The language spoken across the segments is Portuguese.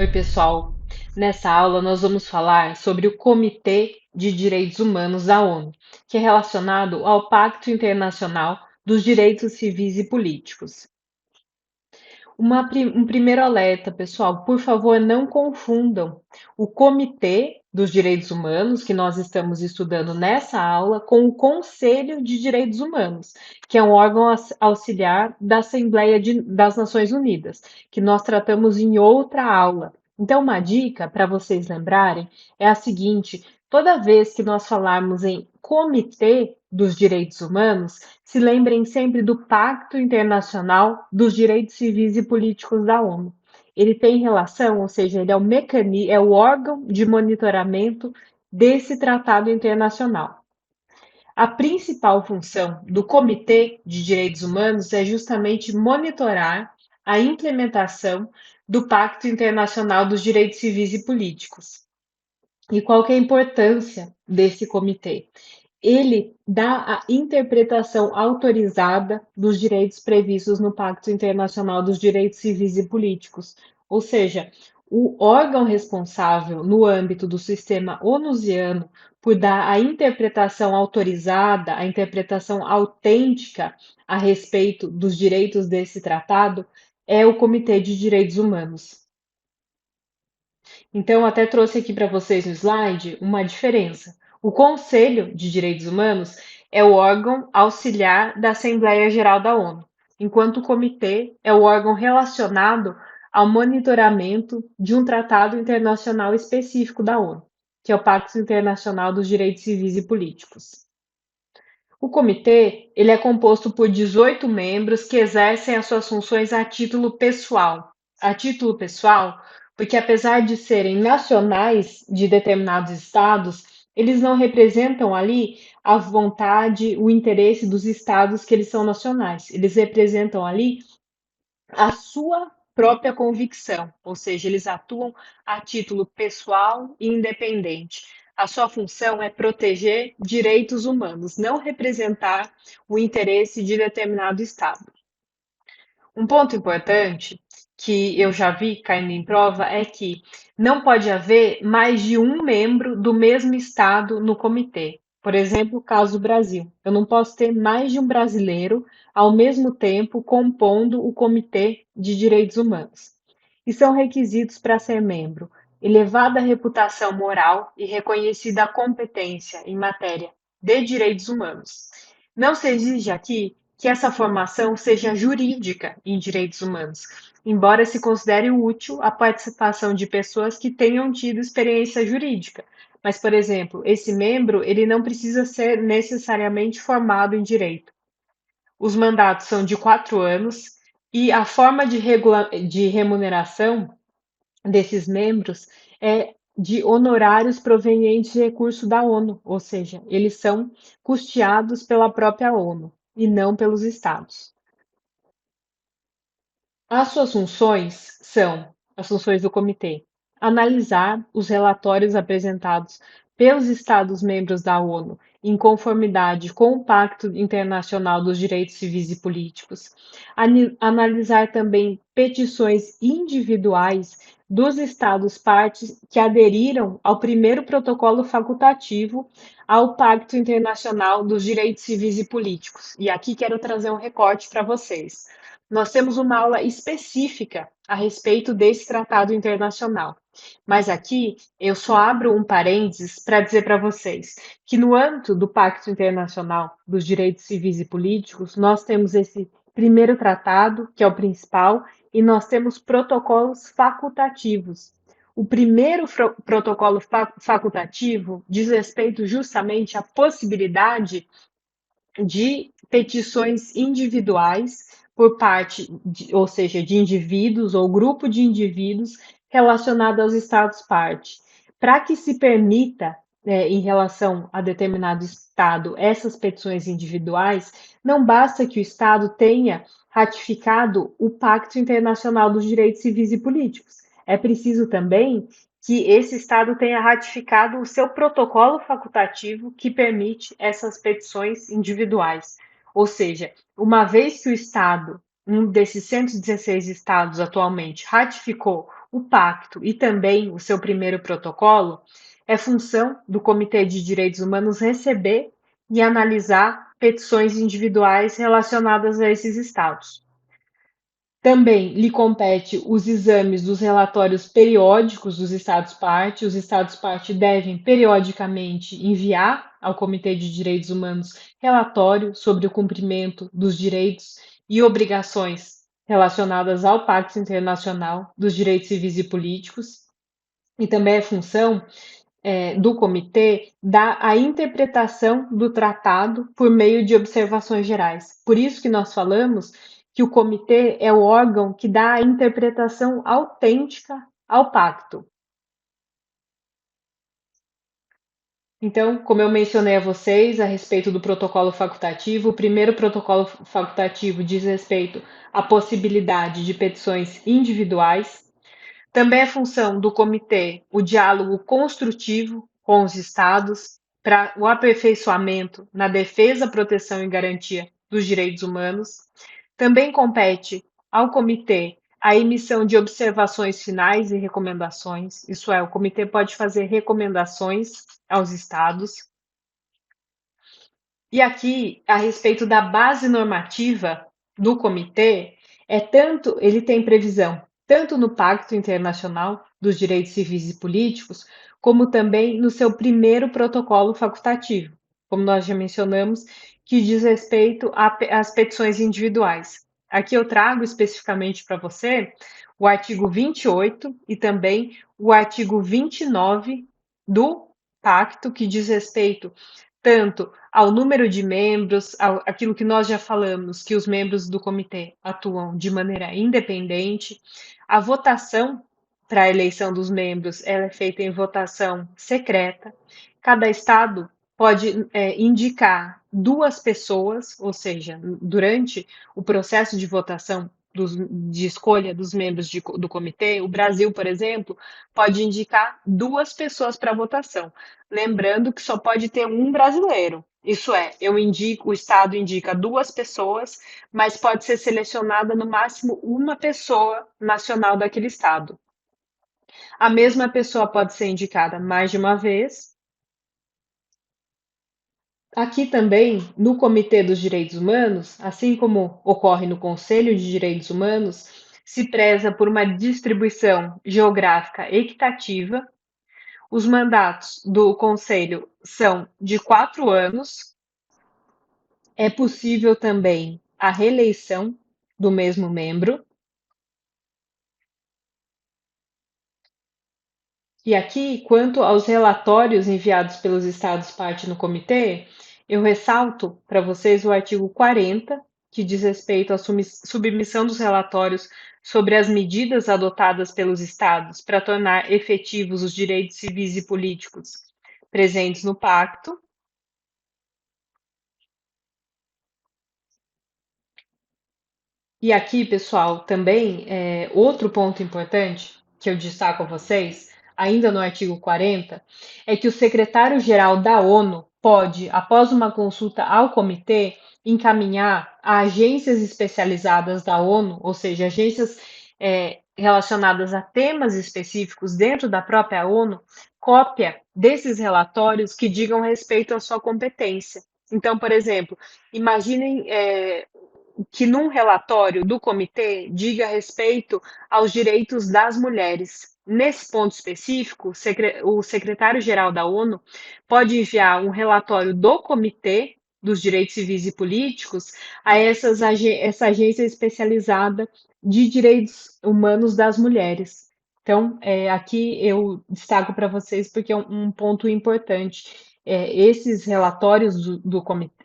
Oi, pessoal. Nessa aula, nós vamos falar sobre o Comitê de Direitos Humanos da ONU, que é relacionado ao Pacto Internacional dos Direitos Civis e Políticos. Um primeiro alerta, pessoal, por favor, não confundam o Comitê dos Direitos Humanos, que nós estamos estudando nessa aula, com o Conselho de Direitos Humanos, que é um órgão auxiliar da das Nações Unidas, que nós tratamos em outra aula. Então, uma dica para vocês lembrarem é a seguinte: toda vez que nós falarmos em Comitê dos Direitos Humanos, se lembrem sempre do Pacto Internacional dos Direitos Civis e Políticos da ONU. Ele tem relação, ou seja, ele é é o órgão de monitoramento desse tratado internacional. A principal função do Comitê de Direitos Humanos é justamente monitorar a implementação do Pacto Internacional dos Direitos Civis e Políticos. E qual que é a importância desse comitê? Ele dá a interpretação autorizada dos direitos previstos no Pacto Internacional dos Direitos Civis e Políticos, ou seja, o órgão responsável no âmbito do sistema onusiano por dar a interpretação autorizada, a interpretação autêntica a respeito dos direitos desse tratado é o Comitê de Direitos Humanos. Então, até trouxe aqui para vocês no slide uma diferença. O Conselho de Direitos Humanos é o órgão auxiliar da Assembleia Geral da ONU, enquanto o Comitê é o órgão relacionado ao monitoramento de um tratado internacional específico da ONU, que é o Pacto Internacional dos Direitos Civis e Políticos. O comitê, ele é composto por 18 membros que exercem as suas funções a título pessoal. A título pessoal, porque apesar de serem nacionais de determinados estados, eles não representam ali a vontade, o interesse dos estados que eles são nacionais. Eles representam ali a sua própria convicção, ou seja, eles atuam a título pessoal e independente. A sua função é proteger direitos humanos, não representar o interesse de determinado Estado. Um ponto importante que eu já vi caindo em prova é que não pode haver mais de um membro do mesmo Estado no comitê. Por exemplo, o caso do Brasil. Eu não posso ter mais de um brasileiro ao mesmo tempo compondo o Comitê de Direitos Humanos. E são requisitos para ser membro: elevada reputação moral e reconhecida competência em matéria de direitos humanos. Não se exige aqui que essa formação seja jurídica em direitos humanos, embora se considere útil a participação de pessoas que tenham tido experiência jurídica. Mas, por exemplo, esse membro ele não precisa ser necessariamente formado em direito. Os mandatos são de 4 anos e a forma de remuneração desses membros é de honorários provenientes de recurso da ONU, ou seja, eles são custeados pela própria ONU e não pelos estados. As suas funções são as funções do comitê: analisar os relatórios apresentados pelos Estados-membros da ONU em conformidade com o Pacto Internacional dos Direitos Civis e Políticos, analisar também petições individuais dos Estados-partes que aderiram ao primeiro protocolo facultativo ao Pacto Internacional dos Direitos Civis e Políticos. E aqui quero trazer um recorte para vocês. Nós temos uma aula específica a respeito desse tratado internacional. Mas aqui eu só abro um parênteses para dizer para vocês que no âmbito do Pacto Internacional dos Direitos Civis e Políticos, nós temos esse primeiro tratado, que é o principal, e nós temos protocolos facultativos. O primeiro protocolo facultativo diz respeito justamente à possibilidade de petições individuais por parte, ou seja, de indivíduos ou grupo de indivíduos relacionado aos Estados-parte. Para que se permita, em relação a determinado Estado, essas petições individuais, não basta que o Estado tenha ratificado o Pacto Internacional dos Direitos Civis e Políticos. É preciso também que esse Estado tenha ratificado o seu protocolo facultativo que permite essas petições individuais. Ou seja, uma vez que o Estado, um desses 116 estados atualmente, ratificou O pacto e também o seu primeiro protocolo é função do Comitê de Direitos Humanos receber e analisar petições individuais relacionadas a esses estados. Também lhe compete os exames dos relatórios periódicos dos Estados-parte. Os Estados-parte devem periodicamente enviar ao Comitê de Direitos Humanos relatório sobre o cumprimento dos direitos e obrigações relacionadas ao Pacto Internacional dos Direitos Civis e Políticos. E também é função do comitê dar a interpretação do tratado por meio de observações gerais. Por isso que nós falamos que o comitê é o órgão que dá a interpretação autêntica ao pacto. Então, como eu mencionei a vocês a respeito do protocolo facultativo, o primeiro protocolo facultativo diz respeito à possibilidade de petições individuais. Também é função do comitê o diálogo construtivo com os estados para o aperfeiçoamento na defesa, proteção e garantia dos direitos humanos. Também compete ao comitê a emissão de observações finais e recomendações, isso é, o comitê pode fazer recomendações aos estados. E aqui, a respeito da base normativa do comitê, ele tem previsão tanto no Pacto Internacional dos Direitos Civis e Políticos, como também no seu primeiro protocolo facultativo, como nós já mencionamos, que diz respeito às petições individuais. Aqui eu trago especificamente para você o artigo 28 e também o artigo 29 do Pacto, que diz respeito tanto ao número de membros, aquilo que nós já falamos, que os membros do comitê atuam de maneira independente. A votação para a eleição dos membros ela é feita em votação secreta. Cada estado pode indicar duas pessoas, ou seja, durante o processo de votação de escolha dos membros do comitê, o Brasil, por exemplo, pode indicar duas pessoas para votação. Lembrando que só pode ter um brasileiro. Isso é, o Estado indica duas pessoas, mas pode ser selecionada no máximo uma pessoa nacional daquele Estado. A mesma pessoa pode ser indicada mais de uma vez. Aqui também, no Comitê dos Direitos Humanos, assim como ocorre no Conselho de Direitos Humanos, se preza por uma distribuição geográfica equitativa. Os mandatos do Conselho são de 4 anos. É possível também a reeleição do mesmo membro. E aqui, quanto aos relatórios enviados pelos Estados-parte no comitê, eu ressalto para vocês o artigo 40, que diz respeito à submissão dos relatórios sobre as medidas adotadas pelos Estados para tornar efetivos os direitos civis e políticos presentes no Pacto. E aqui, pessoal, também outro ponto importante que eu destaco a vocês, ainda no artigo 40, é que o secretário-geral da ONU pode, após uma consulta ao comitê, encaminhar a agências especializadas da ONU, ou seja, agências relacionadas a temas específicos dentro da própria ONU, cópia desses relatórios que digam respeito à sua competência. Então, por exemplo, imaginem que num relatório do comitê diga respeito aos direitos das mulheres. Nesse ponto específico, o secretário-geral da ONU pode enviar um relatório do Comitê dos Direitos Civis e Políticos a essa agência especializada de direitos humanos das mulheres. Então, aqui eu destaco para vocês porque é um ponto importante. Esses relatórios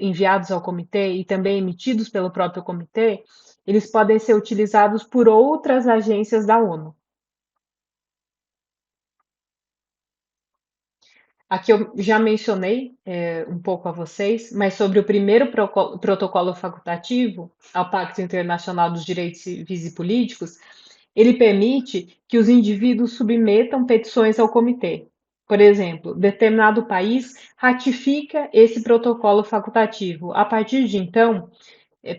enviados ao comitê e também emitidos pelo próprio comitê, eles podem ser utilizados por outras agências da ONU. Aqui eu já mencionei um pouco a vocês, mas sobre o primeiro protocolo facultativo ao Pacto Internacional dos Direitos Civis e Políticos, ele permite que os indivíduos submetam petições ao comitê. Por exemplo, determinado país ratifica esse protocolo facultativo. A partir de então,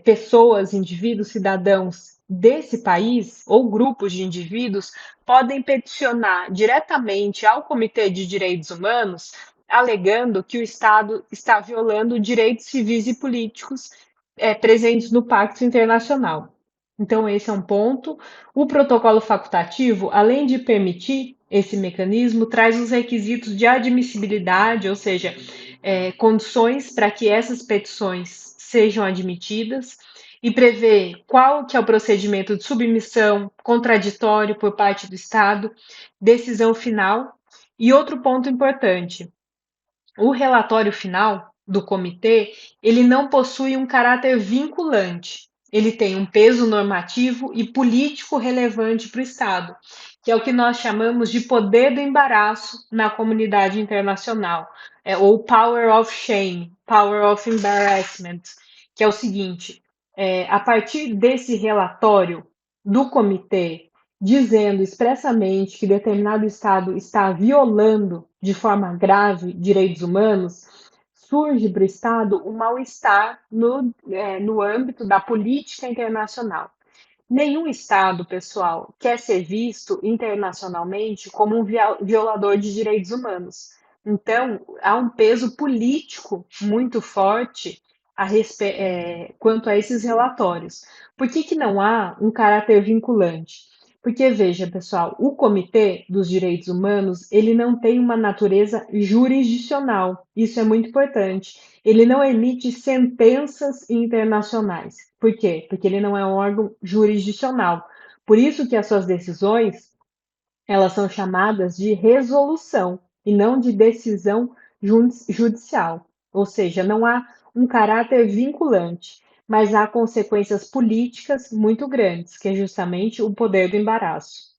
pessoas, indivíduos, cidadãos desse país ou grupos de indivíduos podem peticionar diretamente ao Comitê de Direitos Humanos, alegando que o Estado está violando direitos civis e políticos presentes no Pacto Internacional. Então, esse é um ponto. O protocolo facultativo, além de permitir esse mecanismo, traz os requisitos de admissibilidade, ou seja, condições para que essas petições sejam admitidas e prevê qual que é o procedimento de submissão contraditório por parte do Estado, decisão final. E outro ponto importante, o relatório final do comitê, ele não possui um caráter vinculante. Ele tem um peso normativo e político relevante para o Estado, que é o que nós chamamos de poder do embaraço na comunidade internacional, ou power of shame, power of embarrassment, que é o seguinte: a partir desse relatório do comitê, dizendo expressamente que determinado Estado está violando de forma grave direitos humanos, surge para o Estado um mal-estar no âmbito da política internacional. Nenhum Estado, pessoal, quer ser visto internacionalmente como um violador de direitos humanos. Então, há um peso político muito forte quanto a esses relatórios. Por que não há um caráter vinculante? Porque, veja, pessoal, o Comitê dos Direitos Humanos, ele não tem uma natureza jurisdicional. Isso é muito importante. Ele não emite sentenças internacionais. Por quê? Porque ele não é um órgão jurisdicional. Por isso que as suas decisões, elas são chamadas de resolução e não de decisão judicial. Ou seja, não há um caráter vinculante, mas há consequências políticas muito grandes, que é justamente o poder do embaraço.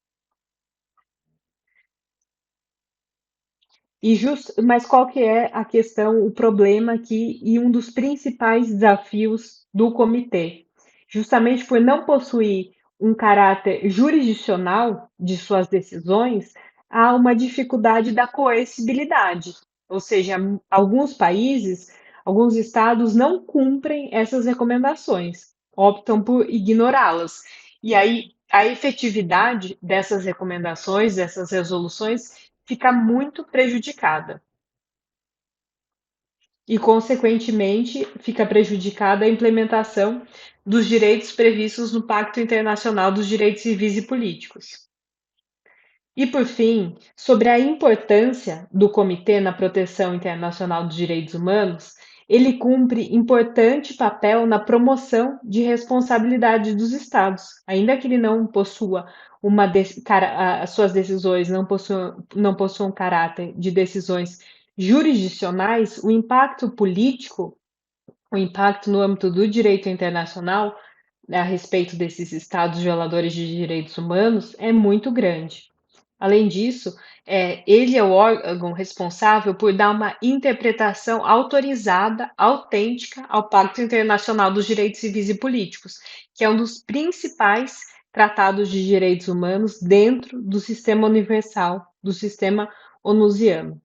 Mas qual que é a questão, o problema aqui e um dos principais desafios do comitê? Justamente por não possuir um caráter jurisdicional de suas decisões, há uma dificuldade da coercibilidade, ou seja, alguns países, alguns estados não cumprem essas recomendações, optam por ignorá-las. E aí a efetividade dessas recomendações, dessas resoluções, fica muito prejudicada. E, consequentemente, fica prejudicada a implementação dos direitos previstos no Pacto Internacional dos Direitos Civis e Políticos. E, por fim, sobre a importância do Comitê na proteção internacional dos direitos humanos, ele cumpre importante papel na promoção de responsabilidade dos Estados, ainda que ele não possua as suas decisões não possuam caráter de decisões jurisdicionais, o impacto político, o impacto no âmbito do direito internacional, a respeito desses estados violadores de direitos humanos é muito grande. Além disso, ele é o órgão responsável por dar uma interpretação autorizada, autêntica ao Pacto Internacional dos Direitos Civis e Políticos, que é um dos principais tratados de direitos humanos dentro do sistema universal, do sistema onusiano.